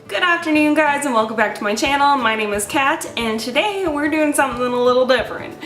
Good afternoon guys and welcome back to my channel. My name is Kat and today we're doing something a little different.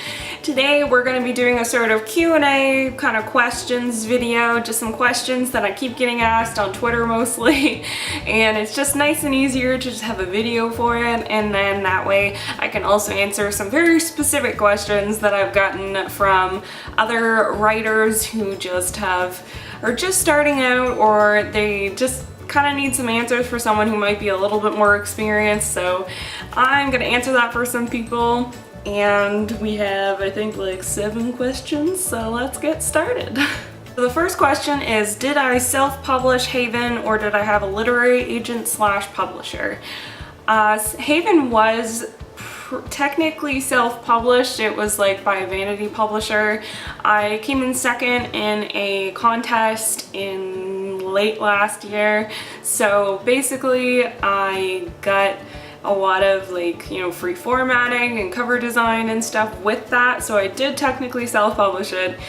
Today we're going to be doing a sort of Q&A kind of questions video, just some questions that I keep getting asked on Twitter mostly, and it's just nice and easier to just have a video for it, and then that way I can also answer some very specific questions that I've gotten from other writers who are just starting out, or they just kind of need some answers for someone who might be a little bit more experienced. So I'm gonna answer that for some people, and we have I think like 7 questions, so let's get started. So the first question is, did I self-publish Haven or did I have a literary agent slash publisher? Haven was technically self-published. It was like by a vanity publisher. I came in second in a contest in late last year, so basically I got a lot of free formatting and cover design and stuff with that, so I did technically self-publish it,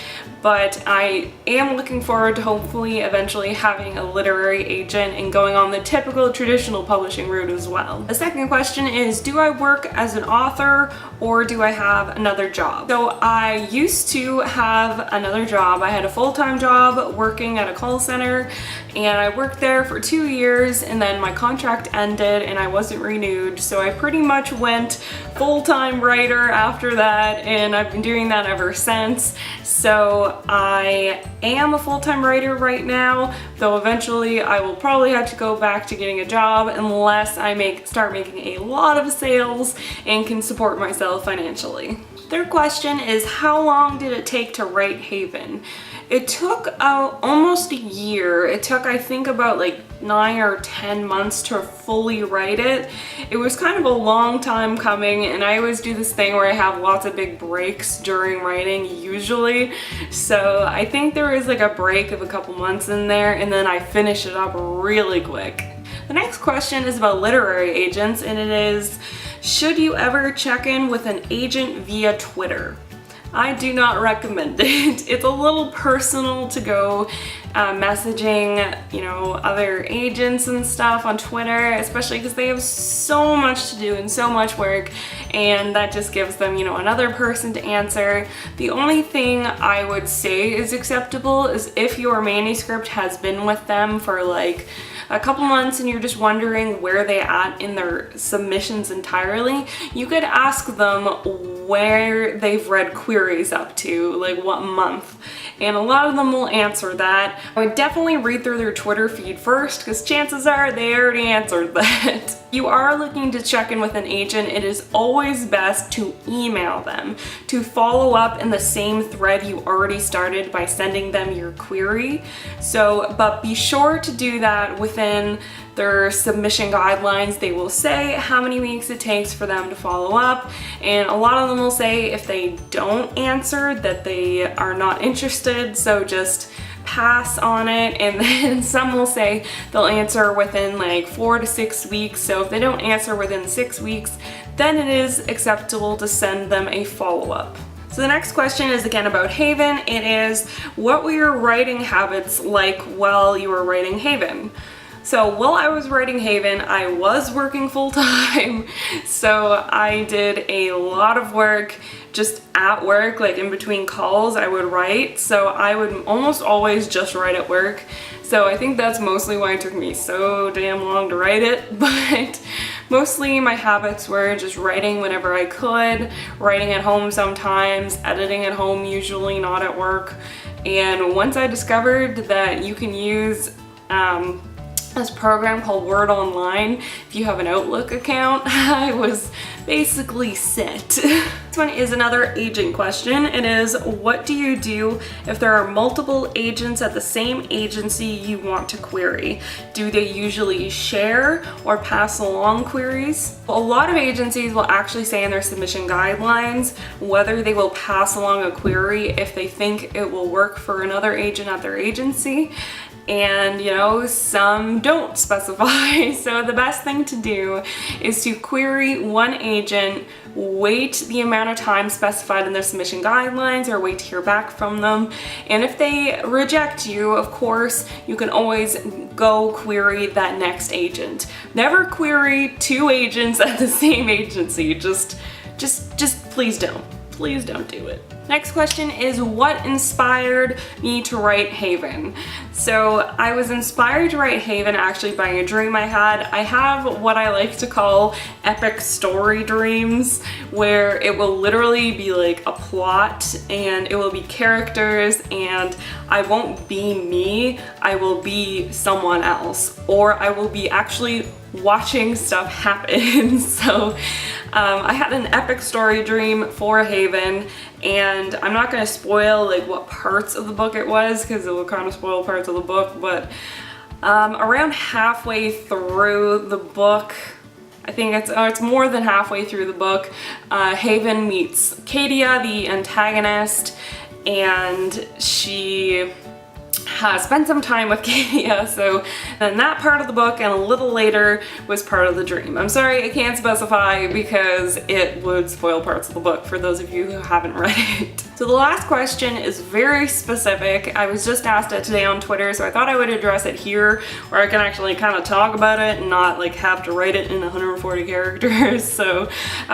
but I am looking forward to hopefully eventually having a literary agent and going on the typical traditional publishing route as well. The second question is, do I work as an author or do I have another job? So I used to have another job. I had a full-time job working at a call center, and I worked there for 2 years, and then my contract ended and I wasn't renewed, so I pretty much went full-time writer after that, and I've been doing that ever since. So I am a full-time writer right now, though eventually I will probably have to go back to getting a job unless I start making a lot of sales and can support myself financially. Third question is, how long did it take to write Haven? It took almost a year. It took, I think, about like 9 or 10 months to fully write it. It was kind of a long time coming, and I always do this thing where I have lots of big breaks during writing usually. So I think there was like a break of a couple months in there, and then I finish it up really quick. The next question is about literary agents, and it is, should you ever check in with an agent via Twitter? I do not recommend it. It's a little personal to go messaging, other agents and stuff on Twitter, especially because they have so much to do and so much work, and that just gives them, another person to answer. The only thing I would say is acceptable is if your manuscript has been with them for like a couple months and you're just wondering where they at in their submissions entirely, you could ask them where they've read queries up to, like what month, and a lot of them will answer that. I would definitely read through their Twitter feed first, because chances are they already answered that. If you are looking to check in with an agent, it is always best to email them, to follow up in the same thread you already started by sending them your query. But be sure to do that within their submission guidelines. They will say how many weeks it takes for them to follow up, and a lot of them will say if they don't answer that they are not interested, so just pass on it. And then some will say they'll answer within like 4 to 6 weeks, so if they don't answer within 6 weeks, then it is acceptable to send them a follow-up. So the next question is again about Haven. It is, what were your writing habits like while you were writing Haven? So while I was writing Haven, I was working full-time, so I did a lot of work just at work, like in between calls I would write, so I would almost always just write at work. So I think that's mostly why it took me so damn long to write it, but mostly my habits were just writing whenever I could, writing at home sometimes, editing at home usually, not at work. And once I discovered that you can use this program called Word Online if you have an Outlook account, I was basically set. This one is another agent question. It is, what do you do if there are multiple agents at the same agency you want to query? Do they usually share or pass along queries? A lot of agencies will actually say in their submission guidelines whether they will pass along a query if they think it will work for another agent at their agency. and you know, some don't specify. So the best thing to do is to query one agent, wait the amount of time specified in their submission guidelines, or wait to hear back from them. And if they reject you, of course, you can always go query that next agent. Never query 2 agents at the same agency. Just please don't. Please don't do it. Next question is, what inspired me to write Haven? So I was inspired to write Haven actually by a dream I had. I have what I like to call epic story dreams, where it will literally be like a plot and it will be characters, and I won't be me, I will be someone else, or I will be actually watching stuff happen. So I had an epic story dream for Haven, and I'm not going to spoil like what parts of the book it was because it will kind of spoil parts of the book, but around halfway through the book, I think it's more than halfway through the book, Haven meets Katia, the antagonist, and she spent some time with Katia. So then that part of the book and a little later was part of the dream. I'm sorry, I can't specify because it would spoil parts of the book for those of you who haven't read it. So the last question is very specific. I was just asked it today on Twitter, so I thought I would address it here where I can actually kind of talk about it and not like have to write it in 140 characters. So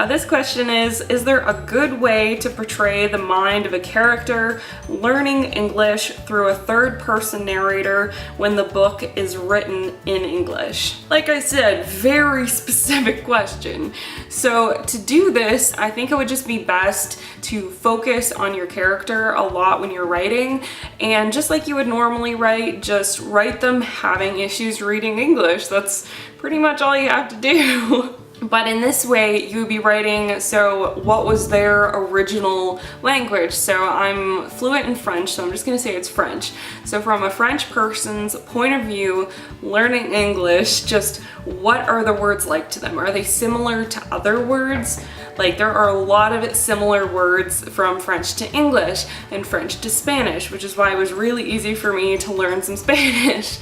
this question is there a good way to portray the mind of a character learning English through a third-person narrator when the book is written in English? Like I said, very specific question. So to do this, I think it would just be best to focus on your character a lot when you're writing, and just like you would normally write, just write them having issues reading English. That's pretty much all you have to do. But in this way, you would be writing, so what was their original language? So I'm fluent in French, so I'm just gonna say it's French. So from a French person's point of view, learning English, just what are the words like to them? Are they similar to other words? Like, there are a lot of similar words from French to English and French to Spanish, which is why it was really easy for me to learn some Spanish.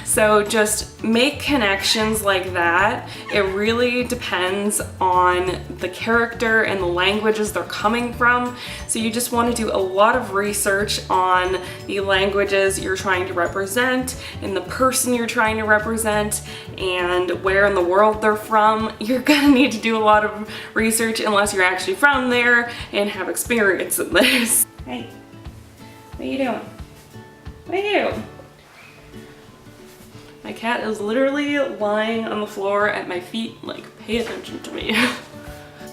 So just make connections like that. It really depends on the character and the languages they're coming from. So you just want to do a lot of research on the languages you're trying to represent and the person you're trying to represent and where in the world they're from. You're gonna need to do a lot of research unless you're actually from there and have experience in this. Hey, what are you doing? What are you doing? My cat is literally lying on the floor at my feet, like, pay attention to me.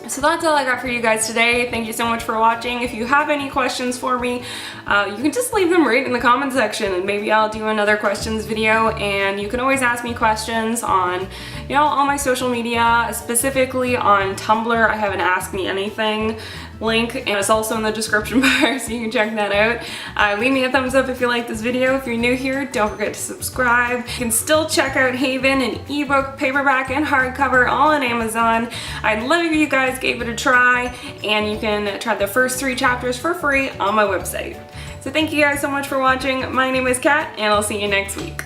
So that's all I got for you guys today. Thank you so much for watching. If you have any questions for me, you can just leave them right in the comment section and maybe I'll do another questions video. And you can always ask me questions on, you know, all my social media, specifically on Tumblr. I have an Ask Me Anything link, and it's also in the description bar, so you can check that out. Leave me a thumbs up if you like this video. If you're new here, don't forget to subscribe. You can still check out Haven in ebook, paperback, and hardcover, all on Amazon. I'd love if you guys gave it a try, and you can try the first 3 chapters for free on my website. So thank you guys so much for watching. My name is Kat, and I'll see you next week.